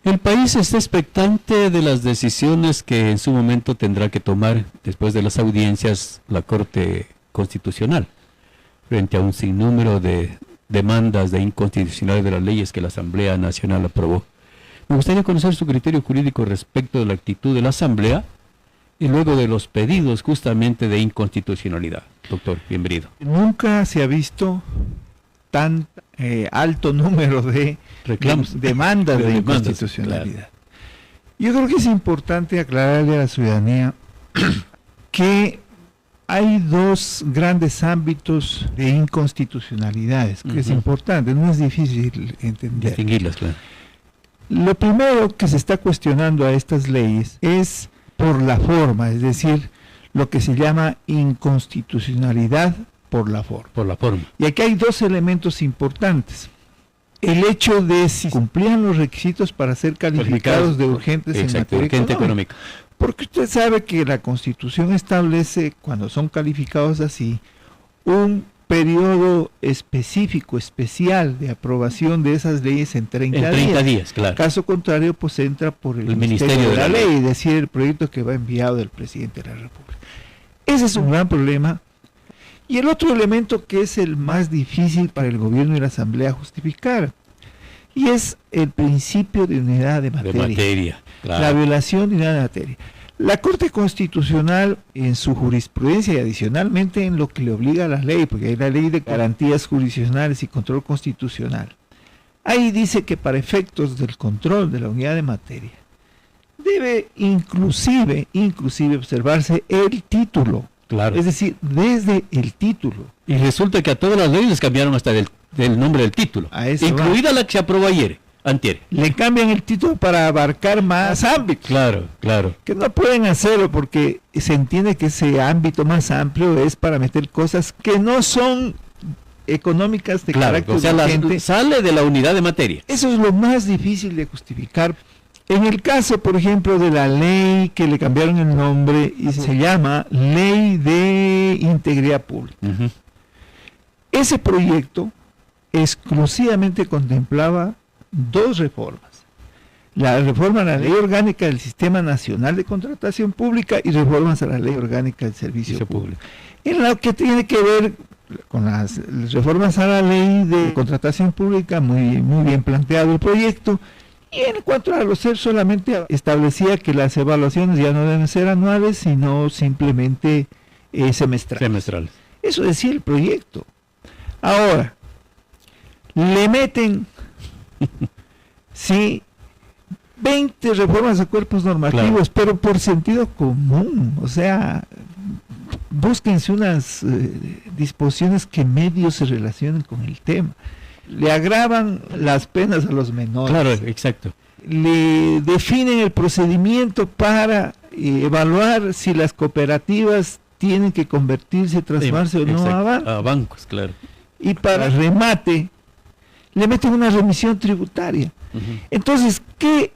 El país está expectante de las decisiones que en su momento tendrá que tomar después de las audiencias la Corte Constitucional, frente a un sinnúmero de demandas de inconstitucionalidad de las leyes que la Asamblea Nacional aprobó. Me gustaría conocer su criterio jurídico respecto de la actitud de la Asamblea y luego de los pedidos justamente de inconstitucionalidad. Doctor, bienvenido. Nunca se ha visto tan alto número de reclamos, demandas de inconstitucionalidad. Claro. Yo creo que es importante aclararle a la ciudadanía que hay dos grandes ámbitos de inconstitucionalidades, que es importante, no es difícil entender. Distinguirlas, claro. Lo primero que se está cuestionando a estas leyes es por la forma, es decir, lo que se llama inconstitucionalidad por la forma. Por la forma. Y aquí hay dos elementos importantes. El hecho de si cumplían los requisitos para ser calificados de urgentes en materia económica. Porque usted sabe que la Constitución establece, cuando son calificados así, un periodo específico, especial de aprobación de esas leyes en 30 días, claro. Caso contrario, pues entra por el Ministerio de la Ley, es decir, el proyecto que va enviado del Presidente de la República. Ese es un gran problema. Y el otro elemento que es el más difícil para el gobierno y la Asamblea justificar, y es el principio de unidad de materia. Claro. La violación de unidad de materia. La Corte Constitucional, en su jurisprudencia y adicionalmente en lo que le obliga a la ley, porque hay la Ley de Garantías Jurisdiccionales y Control Constitucional, ahí dice que para efectos del control de la unidad de materia, debe inclusive observarse el título. Claro. Es decir, desde el título. Y resulta que a todas las leyes les cambiaron hasta del nombre del título, incluida la que se aprobó antier. Le cambian el título para abarcar más ámbitos. Claro, claro. Que no pueden hacerlo porque se entiende que ese ámbito más amplio es para meter cosas que no son económicas de carácter urgente. Sale de la unidad de materia. Eso es lo más difícil de justificar. En el caso, por ejemplo, de la ley que le cambiaron el nombre y se llama Ley de Integridad Pública. Ese proyecto exclusivamente contemplaba dos reformas. La reforma a la Ley Orgánica del Sistema Nacional de Contratación Pública y reformas a la Ley Orgánica del Servicio Público. En lo que tiene que ver con las reformas a la Ley de Contratación Pública, muy bien planteado el proyecto. Y en cuanto a los CEP, solamente establecía que las evaluaciones ya no deben ser anuales, sino simplemente semestrales. Eso decía el proyecto. Ahora, le meten, sí, 20 reformas a cuerpos normativos, pero por sentido común. O sea, búsquense unas disposiciones que medio se relacionen con el tema. Le agravan las penas a los menores. Claro, exacto. Le definen el procedimiento para evaluar si las cooperativas tienen que convertirse, transformarse o no a bancos, claro. Y para remate, le meten una remisión tributaria. Entonces, ¿qué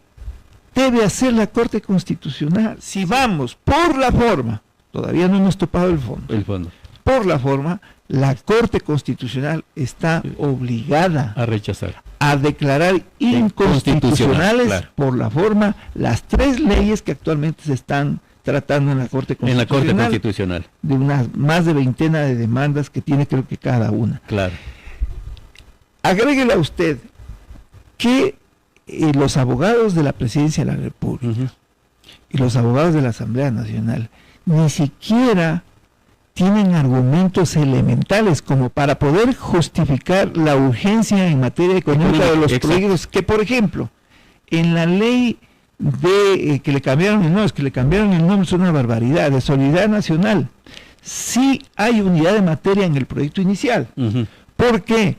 debe hacer la Corte Constitucional? Si vamos por la forma, todavía no hemos topado el fondo. Por la forma, la Corte Constitucional está obligada a rechazar, a declarar inconstitucionales por la forma las 3 leyes que actualmente se están tratando en la Corte Constitucional. De unas más de veintena de demandas que tiene, creo que cada una. Claro. Agréguele a usted que los abogados de la Presidencia de la República y los abogados de la Asamblea Nacional ni siquiera tienen argumentos elementales como para poder justificar la urgencia en materia económica de los proyectos, que por ejemplo, en la ley de que le cambiaron el nombre, es una barbaridad, de Solidaridad Nacional, sí hay unidad de materia en el proyecto inicial. ¿Por qué?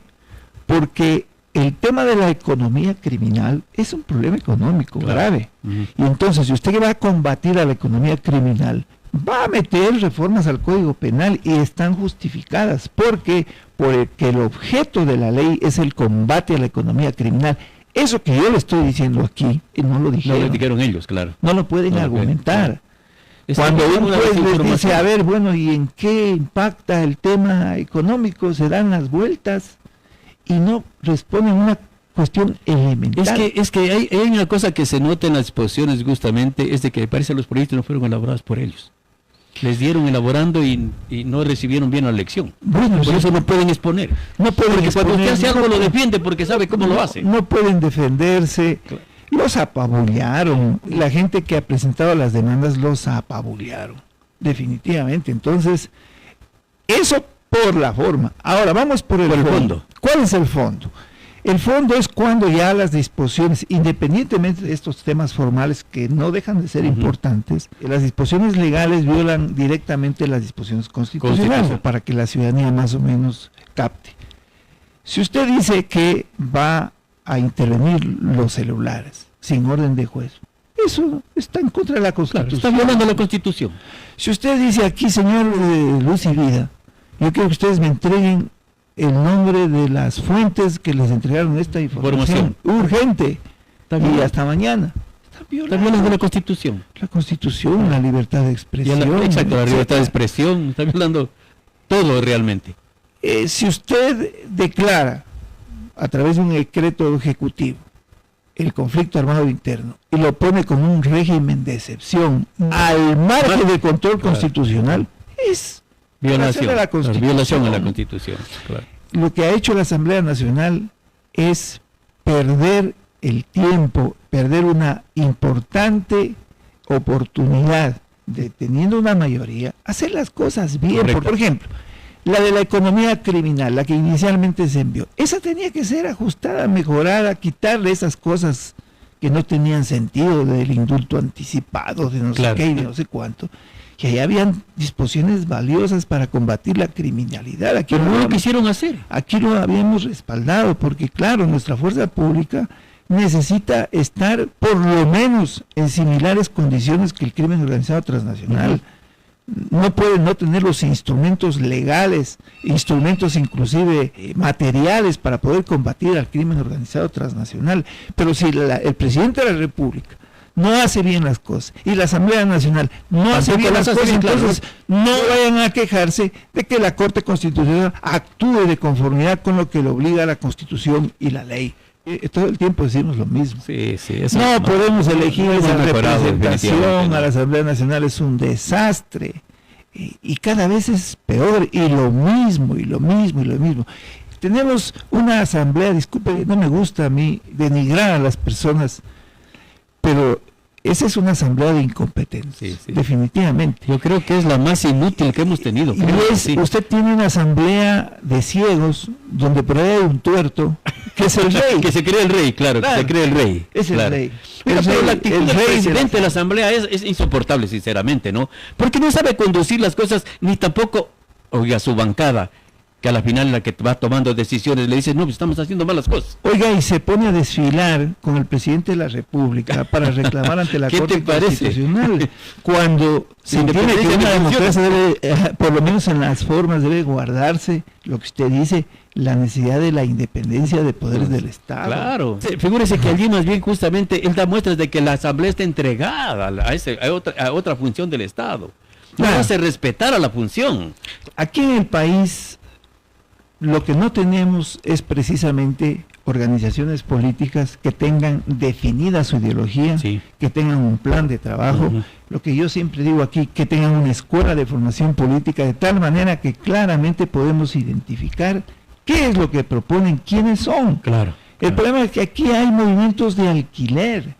Porque el tema de la economía criminal es un problema económico grave. Y entonces, si usted va a combatir a la economía criminal, va a meter reformas al Código Penal y están justificadas, porque el objeto de la ley es el combate a la economía criminal. Eso que yo le estoy diciendo aquí, no lo dijeron. No lo dijeron ellos, claro. No lo pueden argumentar. Cuando un juez les dice, a ver, bueno, ¿y en qué impacta el tema económico? Se dan las vueltas y no responden una cuestión elemental. Es que hay una cosa que se nota en las exposiciones justamente, es de que parece que los proyectos no fueron elaborados por ellos. Les dieron elaborando y no recibieron bien la lección. Bueno, por eso no pueden exponer. No pueden porque exponer, cuando usted hace algo no lo pueden, defiende porque sabe cómo lo hace. No pueden defenderse. Claro. Los apabullaron. La gente que ha presentado las demandas los apabullaron. Definitivamente. Entonces, eso por la forma. Ahora vamos por el fondo. ¿Cuál es el fondo? El fondo es cuando ya las disposiciones, independientemente de estos temas formales que no dejan de ser importantes, las disposiciones legales violan directamente las disposiciones constitucionales, para que la ciudadanía más o menos capte. Si usted dice que va a intervenir los celulares sin orden de juez, eso está en contra de la Constitución. Claro, está violando la Constitución. Si usted dice aquí, señor Luz y Vida, yo quiero que ustedes me entreguen el nombre de las fuentes que les entregaron esta información urgente y hasta mañana. Está violando la Constitución. La Constitución, la libertad de expresión. Exacto, la libertad de expresión, está violando todo realmente. Si usted declara a través de un decreto ejecutivo el conflicto armado interno y lo pone como un régimen de excepción al margen del control constitucional, es violación a la Constitución. Claro. Lo que ha hecho la Asamblea Nacional es perder el tiempo, perder una importante oportunidad de, teniendo una mayoría, hacer las cosas bien. Por ejemplo, la de la economía criminal, la que inicialmente se envió, esa tenía que ser ajustada, mejorada, quitarle esas cosas que no tenían sentido, del indulto anticipado, de no sé qué y de no sé cuánto, que ahí habían disposiciones valiosas para combatir la criminalidad. Aquí pero no lo quisieron hacer. Aquí lo habíamos respaldado, porque claro, nuestra fuerza pública necesita estar por lo menos en similares condiciones que el crimen organizado transnacional. No pueden no tener los instrumentos legales, instrumentos inclusive materiales para poder combatir al crimen organizado transnacional. Pero si el presidente de la República no hace bien las cosas y la Asamblea Nacional no hace bien las cosas, entonces no vayan a quejarse de que la Corte Constitucional actúe de conformidad con lo que le obliga a la Constitución y la ley. Todo el tiempo decimos lo mismo. No podemos elegir esa representación a la Asamblea Nacional, es un desastre y cada vez es peor, y lo mismo. Tenemos una asamblea, disculpe, no me gusta a mí denigrar a las personas, pero esa es una asamblea de incompetencia, definitivamente. Yo creo que es la más inútil que hemos tenido. Usted tiene una asamblea de ciegos, donde por ahí hay un tuerto, que es el rey. Que se cree el rey, claro, que se cree el rey. Es el rey. Pero la actitud del presidente de la asamblea es insoportable, sinceramente, ¿no? Porque no sabe conducir las cosas, ni tampoco, oiga, su bancada, que a la final la que va tomando decisiones le dice, no, estamos haciendo malas cosas. Oiga, y se pone a desfilar con el presidente de la República para reclamar ante la Corte Constitucional, cuando se entiende que una democracia debe, por lo menos en las formas, debe guardarse, lo que usted dice, la necesidad de la independencia de poderes del Estado. Claro. Figúrese que allí más bien justamente él da muestras de que la Asamblea está entregada a otra función del Estado. No hace respetar a la función. Aquí en el país lo que no tenemos es precisamente organizaciones políticas que tengan definida su ideología, que tengan un plan de trabajo, lo que yo siempre digo aquí, que tengan una escuela de formación política, de tal manera que claramente podemos identificar qué es lo que proponen, quiénes son. El problema es que aquí hay movimientos de alquiler.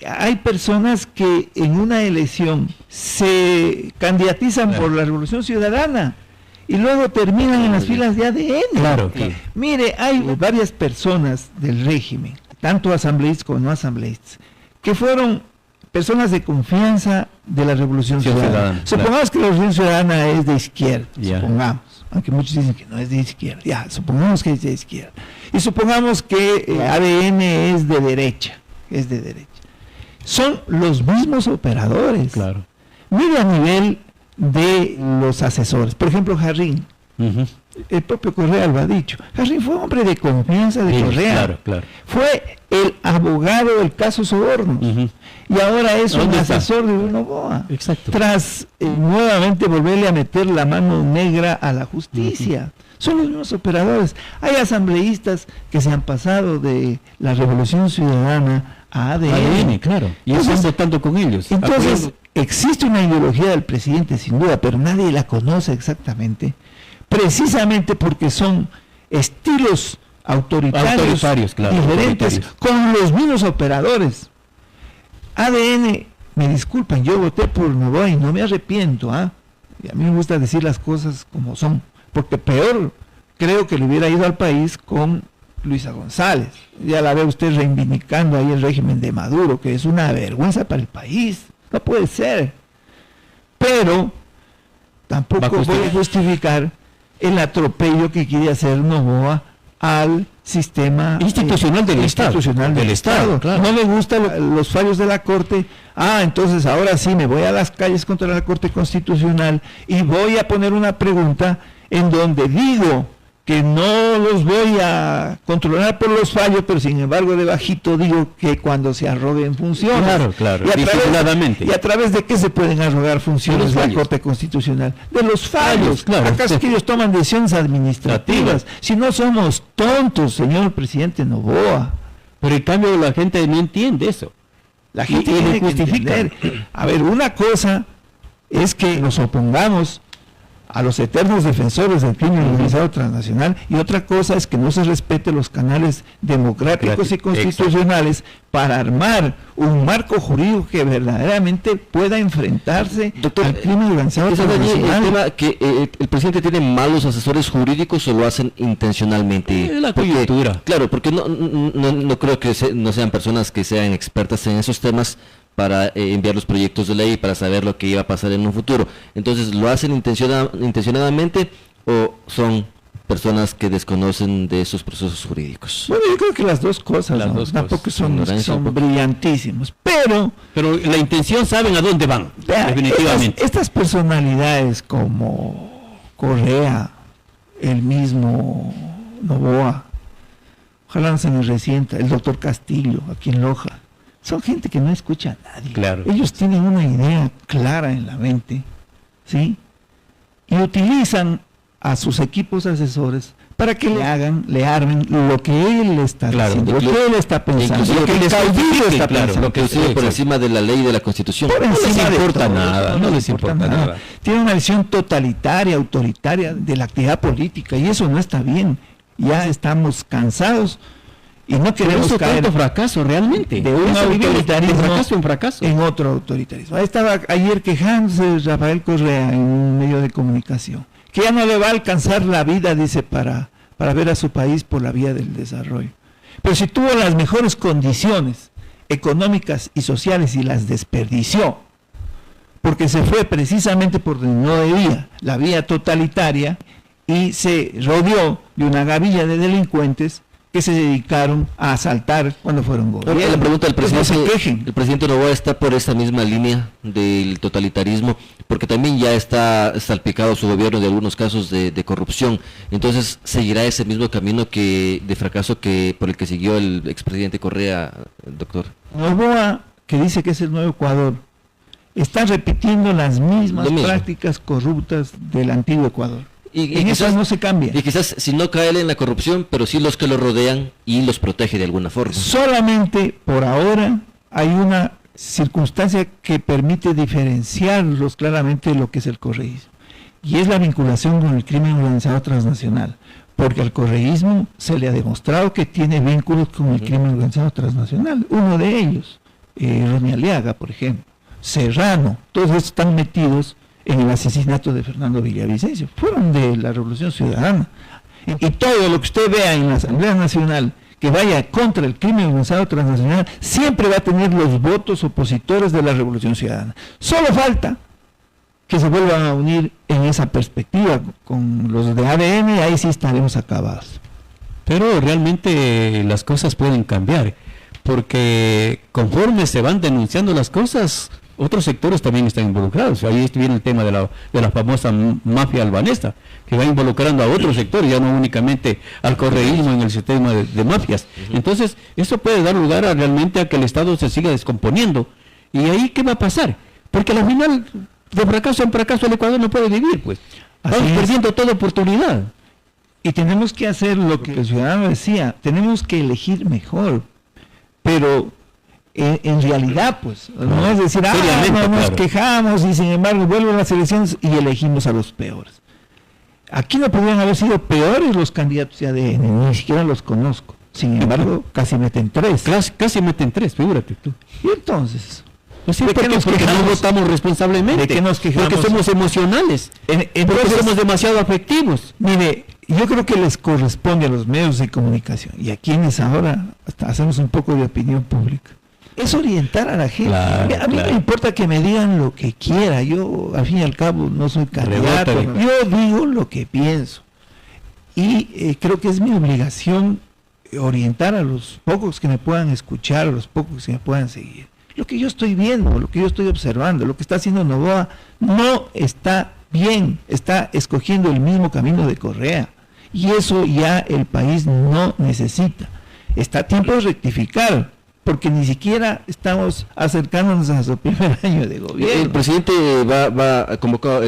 Hay personas que en una elección se candidatizan por la Revolución Ciudadana y luego terminan en las filas de ADN. Mire, hay varias personas del régimen, tanto asambleístas como no asambleístas, que fueron personas de confianza de la Revolución Ciudadana. Supongamos que la Revolución Ciudadana es de izquierda, supongamos, aunque muchos dicen que no es de izquierda, supongamos que es de izquierda. Y supongamos que ADN es de derecha, Son los mismos operadores. Mire a nivel de los asesores, por ejemplo Jarrín, el propio Correa lo ha dicho, Jarrín fue hombre de confianza de Correa, fue el abogado del caso Sobornos, y ahora es un asesor de Bruno Noboa, tras nuevamente volverle a meter la mano negra a la justicia. son los mismos operadores. Hay asambleístas que se han pasado de la Revolución Ciudadana a ADN. Claro, y están votando con ellos. Entonces, existe una ideología del presidente, sin duda, pero nadie la conoce exactamente, precisamente porque son estilos autoritarios claro, diferentes, con los mismos operadores. ADN, me disculpan, yo voté por Novoa y no me arrepiento, y a mí me gusta decir las cosas como son, porque peor creo que le hubiera ido al país con Luisa González. Ya la ve usted reivindicando ahí el régimen de Maduro, que es una vergüenza para el país, no puede ser. Pero tampoco voy a justificar el atropello que quiere hacer Novoa al sistema institucional del Estado. Claro. No le gustan los fallos de la Corte. Entonces ahora sí me voy a las calles contra la Corte Constitucional y voy a poner una pregunta en donde digo que no los voy a controlar por los fallos, pero sin embargo debajito digo que cuando se arroguen funciones. Claro, y a través de qué se pueden arrogar funciones de la Corte Constitucional, de los fallos. Claro. ¿Acaso que ellos toman decisiones administrativas? Si no somos tontos, señor presidente Novoa. Pero en cambio la gente no entiende eso. La gente tiene que entender. A ver, una cosa es que nos opongamos a los eternos defensores del crimen organizado transnacional, y otra cosa es que no se respete los canales democráticos y constitucionales para armar un marco jurídico que verdaderamente pueda enfrentarse al crimen organizado transnacional. El tema que el presidente tiene malos asesores jurídicos o lo hacen intencionalmente. La coyuntura. Claro, porque no creo que no sean personas que sean expertas en esos temas para enviar los proyectos de ley para saber lo que iba a pasar en un futuro. Entonces, ¿lo hacen intencionadamente o son personas que desconocen de esos procesos jurídicos? Bueno, yo creo que las dos cosas, tampoco son brillantísimos, pero la intención saben a dónde van, definitivamente. Estas personalidades como Correa, el mismo Novoa, ojalá no se me resienta, el doctor Castillo, aquí en Loja, son gente que no escucha a nadie. Claro. Ellos tienen una idea clara en la mente, ¿sí? Y utilizan a sus equipos asesores para que le armen lo que él está diciendo, lo que él está pensando, lo que el caudillo está pensando, lo que sube por encima de la ley y de la Constitución. No les importa nada. Tiene una visión totalitaria, autoritaria de la actividad política, y eso no está bien. Ya estamos cansados y no queremos caer tanto fracaso realmente de un autoritarismo fracaso en otro autoritarismo. Ahí estaba ayer quejándose Rafael Correa en un medio de comunicación, que ya no le va a alcanzar la vida, dice, para ver a su país por la vía del desarrollo. Pero si tuvo las mejores condiciones económicas y sociales y las desperdició, porque se fue precisamente por donde no debía, la vía totalitaria, y se rodeó de una gavilla de delincuentes que se dedicaron a asaltar cuando fueron gobierno. La pregunta del presidente, no se quejen. El presidente Novoa está por esta misma línea del totalitarismo, porque también ya está salpicado su gobierno de algunos casos de corrupción. Entonces, ¿seguirá ese mismo camino de fracaso por el que siguió el expresidente Correa, doctor? Novoa, que dice que es el nuevo Ecuador, está repitiendo las mismas prácticas corruptas del antiguo Ecuador. Y en quizás eso no se cambia. Y quizás si no cae él en la corrupción, pero sí los que lo rodean y los protege de alguna forma. Solamente por ahora hay una circunstancia que permite diferenciarlos claramente de lo que es el correísmo, y es la vinculación con el crimen organizado transnacional, porque al correísmo se le ha demostrado que tiene vínculos con el crimen organizado transnacional. Uno de ellos, Ronnie Aliaga, por ejemplo, Serrano, todos estos están metidos en el asesinato de Fernando Villavicencio, fueron de la Revolución Ciudadana. Y todo lo que usted vea en la Asamblea Nacional que vaya contra el crimen organizado transnacional siempre va a tener los votos opositores de la Revolución Ciudadana. Solo falta que se vuelvan a unir en esa perspectiva con los de ADN, y ahí sí estaremos acabados. Pero realmente las cosas pueden cambiar, porque conforme se van denunciando las cosas, otros sectores también están involucrados. Ahí viene el tema de la famosa mafia albanesa, que va involucrando a otros sectores, ya no únicamente al correísmo en el sistema de mafias. Entonces, eso puede dar lugar realmente a que el Estado se siga descomponiendo. ¿Y ahí qué va a pasar? Porque al final, de fracaso en fracaso, el Ecuador no puede vivir, pues. Vamos perdiendo toda oportunidad. Y tenemos que hacer lo que el ciudadano decía, tenemos que elegir mejor, pero en realidad, pues, no es decir, no nos quejamos y sin embargo vuelven las elecciones y elegimos a los peores. Aquí no podrían haber sido peores los candidatos de ADN, ni siquiera los conozco. Sin embargo, casi meten 3. Casi meten 3, figúrate tú. Y entonces, porque no votamos responsablemente, ¿de qué nos quejamos? Porque somos emocionales, porque somos demasiado afectivos. Mire, yo creo que les corresponde a los medios de comunicación y a quienes ahora hasta hacemos un poco de opinión pública, es orientar a la gente. Claro, a mí no me importa que me digan lo que quiera, yo al fin y al cabo no soy candidato, yo digo lo que pienso y creo que es mi obligación orientar a los pocos que me puedan escuchar, a los pocos que me puedan seguir. Lo que yo estoy viendo, lo que yo estoy observando, lo que está haciendo Noboa no está bien, está escogiendo el mismo camino de Correa y eso ya el país no necesita. Está a tiempo de rectificar, porque ni siquiera estamos acercándonos a su primer año de gobierno. El presidente va a convocar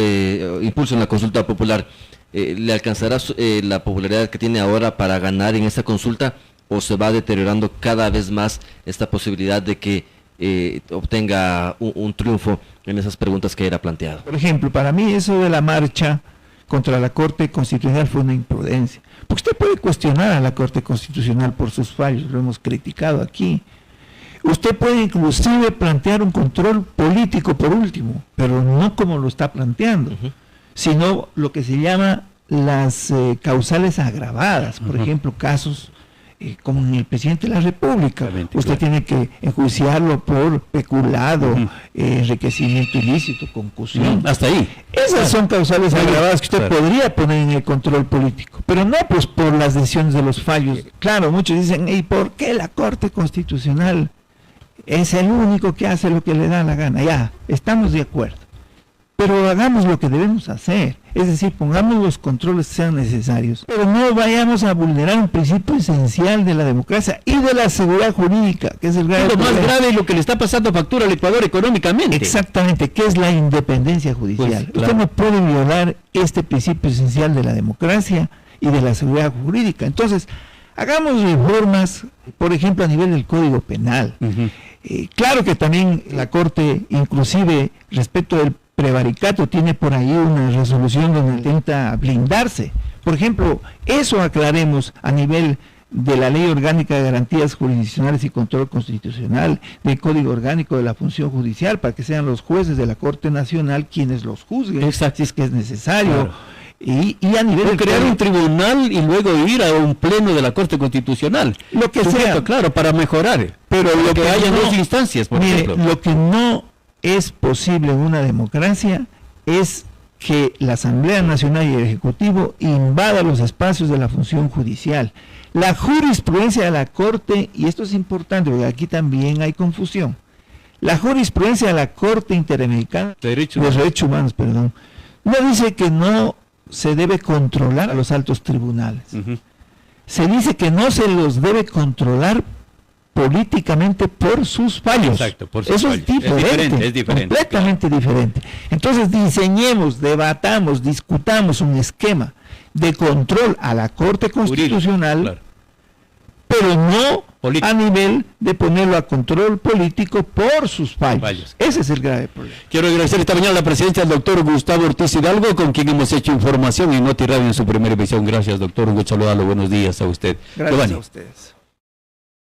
impulso en la consulta popular. ¿Le alcanzará la popularidad que tiene ahora para ganar en esta consulta o se va deteriorando cada vez más esta posibilidad de que obtenga un triunfo en esas preguntas que era planteado? Por ejemplo, para mí eso de la marcha contra la Corte Constitucional fue una imprudencia. Porque usted puede cuestionar a la Corte Constitucional por sus fallos, lo hemos criticado aquí. Usted puede inclusive plantear un control político por último, pero no como lo está planteando, sino lo que se llama las causales agravadas, por ejemplo, casos como en el presidente de la República. Usted tiene que enjuiciarlo por peculado, enriquecimiento ilícito, concusión. Hasta ahí. Esas son causales agravadas que usted podría poner en el control político, pero no pues por las decisiones de los fallos. Claro, muchos dicen, ¿y por qué la Corte Constitucional es el único que hace lo que le da la gana? Ya, estamos de acuerdo. Pero hagamos lo que debemos hacer, es decir, pongamos los controles que sean necesarios, pero no vayamos a vulnerar un principio esencial de la democracia y de la seguridad jurídica, que es el grave problema. Lo más grave es lo que le está pasando factura al Ecuador económicamente. Exactamente, que es la independencia judicial. Pues, claro. Usted no puede violar este principio esencial de la democracia y de la seguridad jurídica. Entonces, hagamos reformas, por ejemplo, a nivel del Código Penal. Claro que también la Corte, inclusive respecto del prevaricato, tiene por ahí una resolución donde intenta blindarse. Por ejemplo, eso aclaremos a nivel de la Ley Orgánica de Garantías Jurisdiccionales y Control Constitucional, del Código Orgánico de la Función Judicial, para que sean los jueces de la Corte Nacional quienes los juzguen, si es que es necesario. Claro. Y a nivel de crear un tribunal y luego ir a un pleno de la Corte Constitucional. Lo que sea, claro, para mejorar. Pero lo que haya dos instancias, por ejemplo. Lo que no es posible en una democracia es que la Asamblea Nacional y el Ejecutivo invada los espacios de la función judicial. La jurisprudencia de la Corte, y esto es importante porque aquí también hay confusión, la jurisprudencia de la Corte Interamericana de Derechos Humanos, no dice que no se debe controlar a los altos tribunales. Se dice que no se los debe controlar políticamente por sus fallos. Exacto, por sus fallos. Es diferente, completamente diferente. Entonces diseñemos, debatamos, discutamos un esquema de control a la Corte Constitucional, pero no a nivel de ponerlo a control político por sus fallos. Ese es el grave problema. Quiero agradecer esta mañana la presencia del doctor Gustavo Ortiz Hidalgo, con quien hemos hecho información en Noti Radio en su primera emisión. Gracias, doctor. Un saludo, buenos días a usted. Gracias a ustedes.